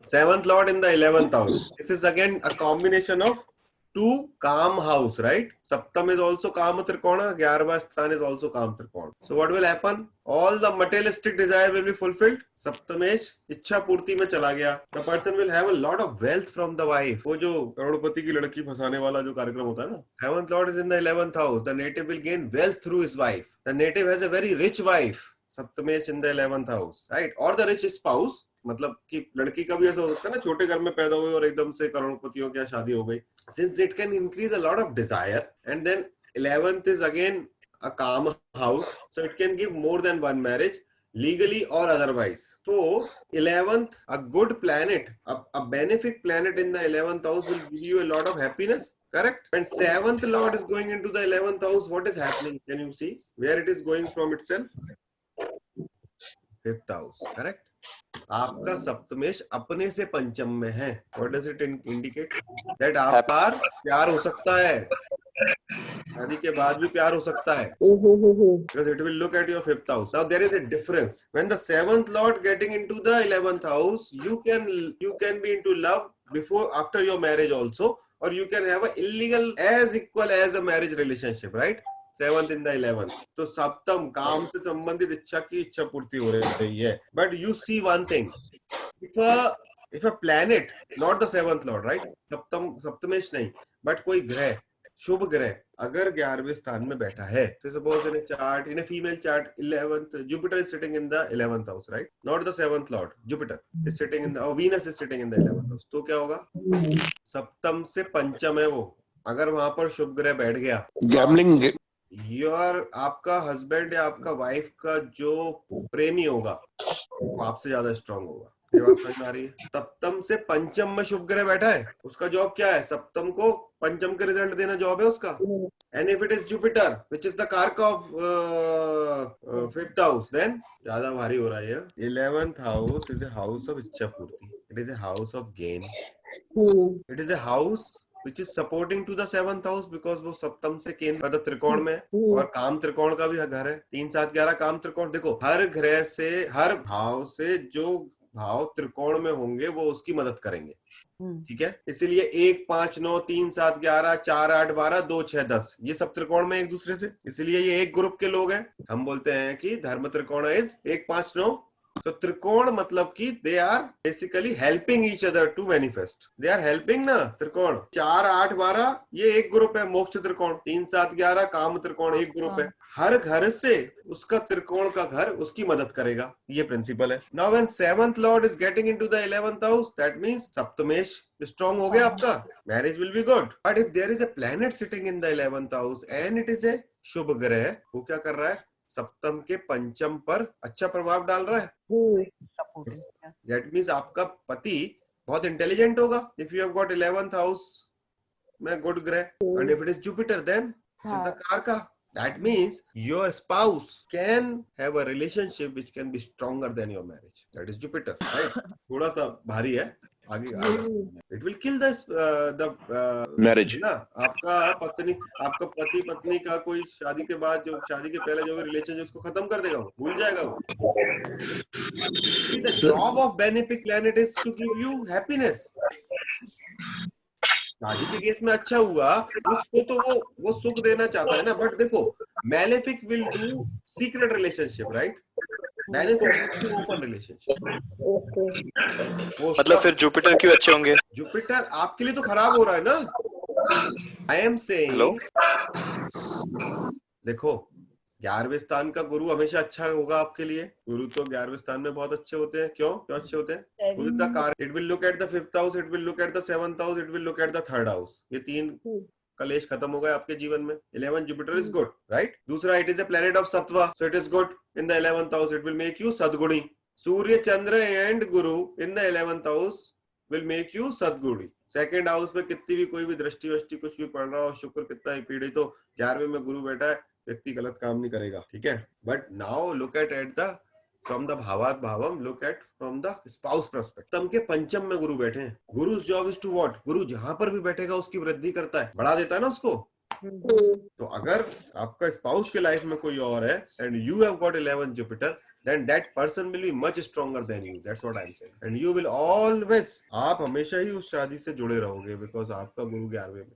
Seventh lord in the 11th house. This is again a combination of two calm house, right? Saptam is also Kama Trikona, 11th sthan is also Kama Trikona. So what will happen? All the materialistic desire will be fulfilled. Saptamesh इच्छा पूर्ति में चला गया. The person will have a lot of wealth from the wife. वो जो करोड़पति की लड़की फंसाने वाला जो कार्यक्रम होता है ना. Seventh lord is in the 11th house. The native will gain wealth through his wife. The native has a very rich wife. Saptamesh in the 11th house, right? Or the rich spouse. मतलब कि लड़की का भी ऐसा हो सकता है ना, छोटे घर में पैदा हुई और एकदम से करोड़पतियों की शादी हो गई. Since it can increase a lot of desire, and then 11th is again a calm house, so it can give more than one marriage, legally or otherwise. So 11th, a good planet, a benefic planet in the 11th house will give you a lot of happiness. Correct? And 7th lord is going into the 11th house. What is happening? Can you see where it is going from itself? 5th house. Correct? आपका सप्तमेश अपने से पंचम में है. What does it indicate? That आपका प्यार हो सकता है, शादी के बाद भी प्यार हो सकता है. Because it will look at your 5th house. Now there is a difference. When the 7th lord getting into the 11th house, you can be into love before, after your marriage also, or you can have a illegal as equal as a marriage relationship, right? 7th in the 11th. तो सप्तम काम से संबंधित इच्छा की इच्छा पूर्ति हो रही है. But you see one thing. If a planet, not the 7th lord, right? सप्तमेश नहीं, but कोई ग्रह, शुभ ग्रह अगर 11वें स्थान में बैठा है, so suppose in a chart, in a female chart, 11th, Jupiter is sitting in the 11th house, right? Not the 7th lord. Jupiter is sitting in the, Venus is sitting in the 11th house. तो क्या होगा? सप्तम से पंचम है वो. अगर वहां पर शुभ ग्रह बैठ गया, गैम्बलिंग, आपका हस्बैंड या आपका वाइफ का जो प्रेमी होगा वो आपसे ज्यादा स्ट्रांग होगा. ये बात समझ में आ रही है? सप्तम से पंचम में शुभ ग्रह बैठा है, उसका जॉब क्या है? सप्तम को पंचम का रिजल्ट देना जॉब है उसका. And if it is Jupiter which is the कारक ऑफ 5th हाउस, देन ज्यादा भारी हो रहा है. 11th house is a house of इच्छा पूर्ति. It is a house of gain. It is a house which is supporting to the 7th house because वो सप्तम से केंद्र त्रिकोण में, और काम त्रिकोण का भी घर है. 3 7 11 काम त्रिकोण. देखो हर ग्रह से, हर भाव से जो भाव त्रिकोण में होंगे वो उसकी मदद करेंगे. ठीक है? इसीलिए 1 5 9 3 7 11 4 8 12 2 6 10 ये सब त्रिकोण में एक दूसरे से. इसलिए ये एक ग्रुप के लोग हैं. हम बोलते हैं कि धर्म त्रिकोण इज 1 5 9. तो त्रिकोण मतलब कि they are basically helping each other to manifest. They are helping ना. त्रिकोण 4 8 12 ये एक ग्रुप है. मोक्ष त्रिकोण 3 7 11 काम त्रिकोण एक ग्रुप है. हर घर से उसका त्रिकोण का घर उसकी मदद करेगा. ये प्रिंसिपल है. Now when 7th lord is getting into the 11th house, that means सप्तमेश स्ट्रॉन्ग हो गया आपका. Marriage will be good. But if there is a planet sitting in the 11th house and it is a शुभ ग्रह, वो क्या कर रहा है? सप्तम के पंचम पर अच्छा प्रभाव डाल रहा है. दैट मींस आपका पति बहुत इंटेलिजेंट होगा. If you have got 11th house में गुड ग्रह, and if it is Jupiter, then this is the karaka. That means your spouse can have a relationship which can be stronger than your marriage. That is Jupiter, right? थोड़ा सा भारी है. आगे it will kill the marriage. ना आपका पति पत्नी का कोई शादी के बाद जो शादी के पहले जो रिलेशन उसको खत्म कर देगा, भूल जाएगा वो. The job of benefic planet is to give you happiness. शादी के केस में अच्छा हुआ, उसको तो वो सुख देना चाहता है ना. बट देखो malefic will do secret relationship, right? Benefic open relationship. मतलब फिर जुपिटर क्यों अच्छे होंगे? जुपिटर आपके लिए तो खराब हो रहा है ना. आई एम सेइंग, देखो 11वें स्थान का गुरु हमेशा अच्छा होगा आपके लिए. गुरु तो 11वें स्थान में बहुत अच्छे होते हैं. क्यों अच्छे होते हैं? It will look at the 5th house, it will look at the 7th house, it will look at the 3rd house. ये 3 कलेश खत्म हो गए आपके जीवन में. 11 जुपिटर इज गुड, राइट? दूसरा, it is a planet of सत्वा, so it is good in the 11th house. It will make you सद्गुणी. Surya Chandra and Guru in the 11th house will make you सद्गुणी. 2nd हाउस में कितनी भी कोई भी दृष्टि कुछ भी पड़ रहा हो, शुक्र कितना ही पीड़ित हो, 11वें में गुरु बैठा है, व्यक्ति गलत काम नहीं करेगा. ठीक है? But now look at the from the भावात भावम, look at from the spouse perspective. तम के पंचम में गुरु बैठे हैं. Guru's job is to what? Guru जहां पर भी बैठेगा उसकी वृद्धि करता है, बढ़ा देता है ना उसको. तो अगर आपका स्पाउस के लाइफ में कोई और है and you have got 11 Jupiter, then that person will be much stronger than you. That's what I'm saying. And you will always, आप हमेशा ही उस शादी से जुड़े रहोगे because आपका गुरु 11वें में।